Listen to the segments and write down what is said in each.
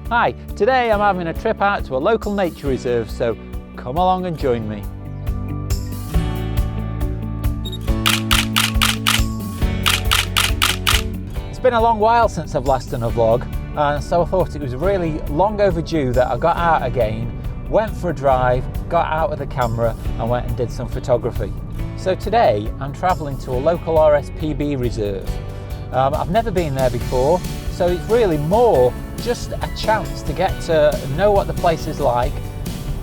Hi, today I'm having a trip out to a local nature reserve, so come along and join me. It's been a long while since I've last done a vlog, so I thought it was really long overdue that I got out again, went for a drive, got out with the camera and went and did some photography. So today I'm travelling to a local RSPB reserve. I've never been there before, so it's really more just a chance to get to know what the place is like,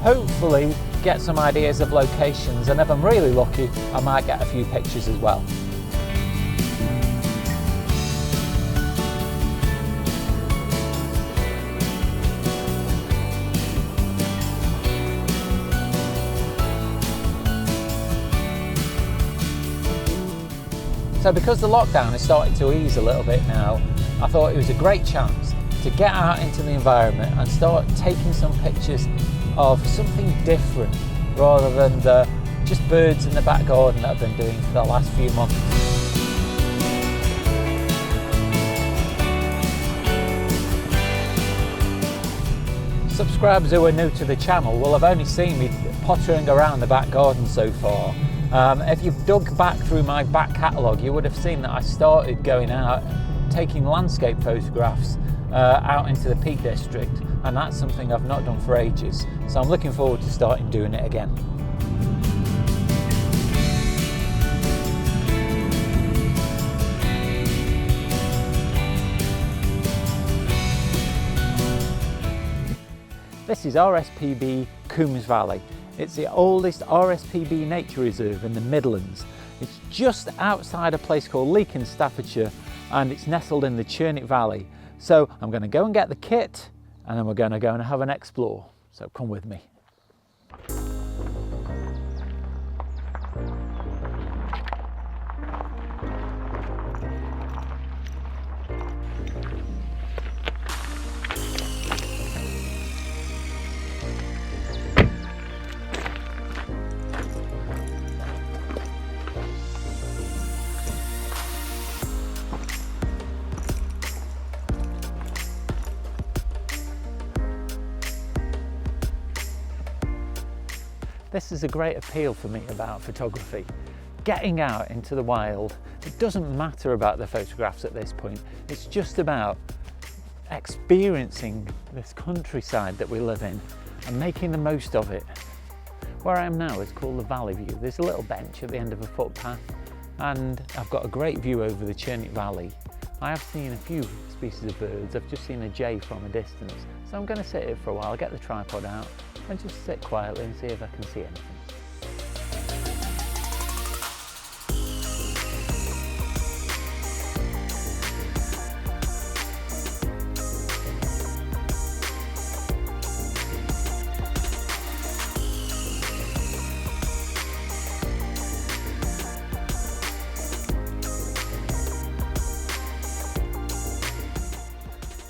hopefully get some ideas of locations, and if I'm really lucky I might get a few pictures as well. So because the lockdown is starting to ease a little bit now, I thought it was a great chance to get out into the environment and start taking some pictures of something different rather than the just birds in the back garden that I've been doing for the last few months. Subscribers who are new to the channel will have only seen me pottering around the back garden so far. If you've dug back through my back catalogue, you would have seen that I started going out taking landscape photographs out into the Peak District, and that's something I've not done for ages, so I'm looking forward to starting doing it again. This is RSPB Coombes Valley. It's the oldest RSPB nature reserve in the Midlands. It's just outside a place called Leek in Staffordshire, and it's nestled in the Churnick Valley. So I'm going to go and get the kit, and then we're going to go and have an explore. So come with me. This is a great appeal for me about photography. Getting out into the wild. It doesn't matter about the photographs at this point. It's just about experiencing this countryside that we live in and making the most of it. Where I am now is called the Valley View. There's a little bench at the end of a footpath, and I've got a great view over the Churnick Valley. I have seen a few species of birds. I've just seen a jay from a distance. So I'm going to sit here for a while, get the tripod out, and just sit quietly and see if I can see anything.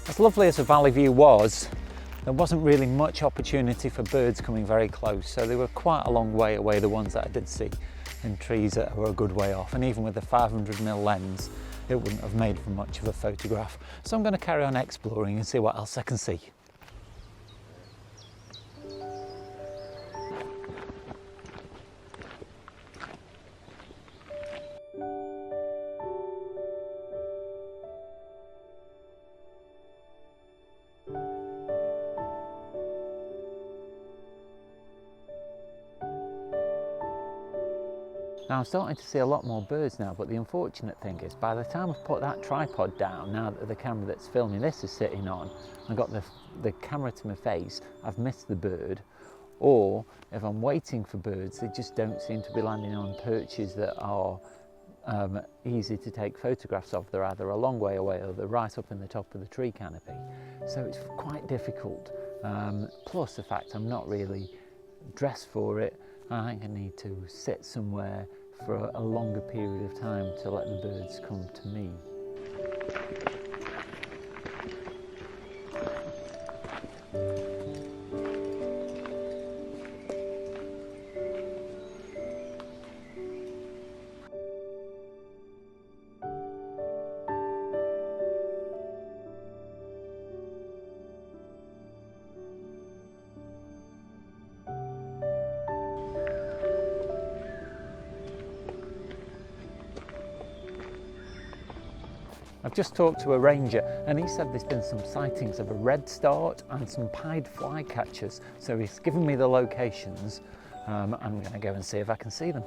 As lovely as the Valley View was, there wasn't really much opportunity for birds coming very close, so they were quite a long way away, the ones that I did see, in trees that were a good way off, and even with the 500mm lens it wouldn't have made for much of a photograph. So I'm going to carry on exploring and see what else I can see. Now I'm starting to see a lot more birds now, but the unfortunate thing is by the time I've put that tripod down, now that the camera that's filming this is sitting on, I've got the camera to my face, I've missed the bird, or if I'm waiting for birds, they just don't seem to be landing on perches that are easy to take photographs of. They're either a long way away or they're right up in the top of the tree canopy. So it's quite difficult, plus the fact I'm not really dressed for it. I think I need to sit somewhere for a longer period of time to let the birds come to me. I've just talked to a ranger and he said there's been some sightings of a redstart and some pied flycatchers. So he's given me the locations. I'm going to go and see if I can see them.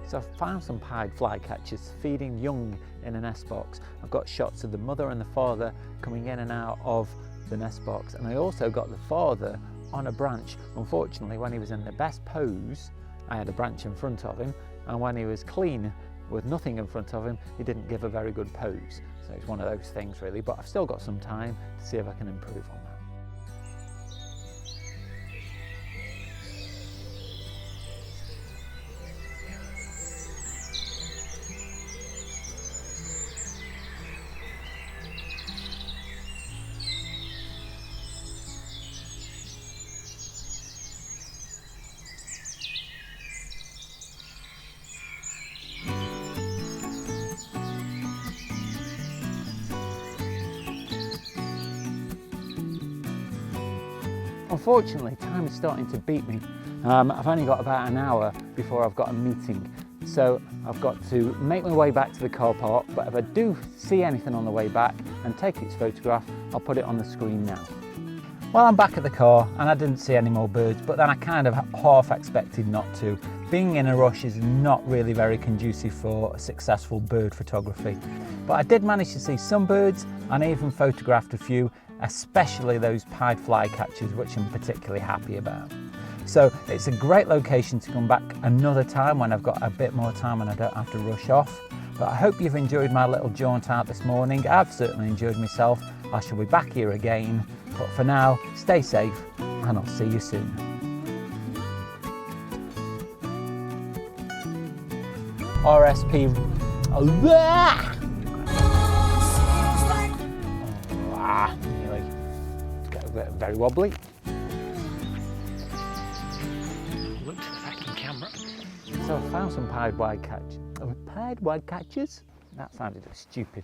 So I've found some pied flycatchers feeding young in a nest box. I've got shots of the mother and the father coming in and out of the nest box, and I also got the father on a branch. Unfortunately, when he was in the best pose, I had a branch in front of him, and when he was clean with nothing in front of him, he didn't give a very good pose. So it's one of those things really, but I've still got some time to see if I can improve on that. Unfortunately, time is starting to beat me. I've only got about an hour before I've got a meeting. So I've got to make my way back to the car park, but if I do see anything on the way back and take its photograph, I'll put it on the screen now. Well, I'm back at the car and I didn't see any more birds, but then I kind of half expected not to. Being in a rush is not really very conducive for successful bird photography. But I did manage to see some birds and I even photographed a few, especially those pied flycatchers, which I'm particularly happy about. So it's a great location to come back another time when I've got a bit more time and I don't have to rush off. But I hope you've enjoyed my little jaunt out this morning. I've certainly enjoyed myself. I shall be back here again. But for now, stay safe and I'll see you soon. RSP. Nearly got a bit very wobbly. Look to the second camera. So I found some pied flycatchers. Pied flycatchers? That sounded stupid.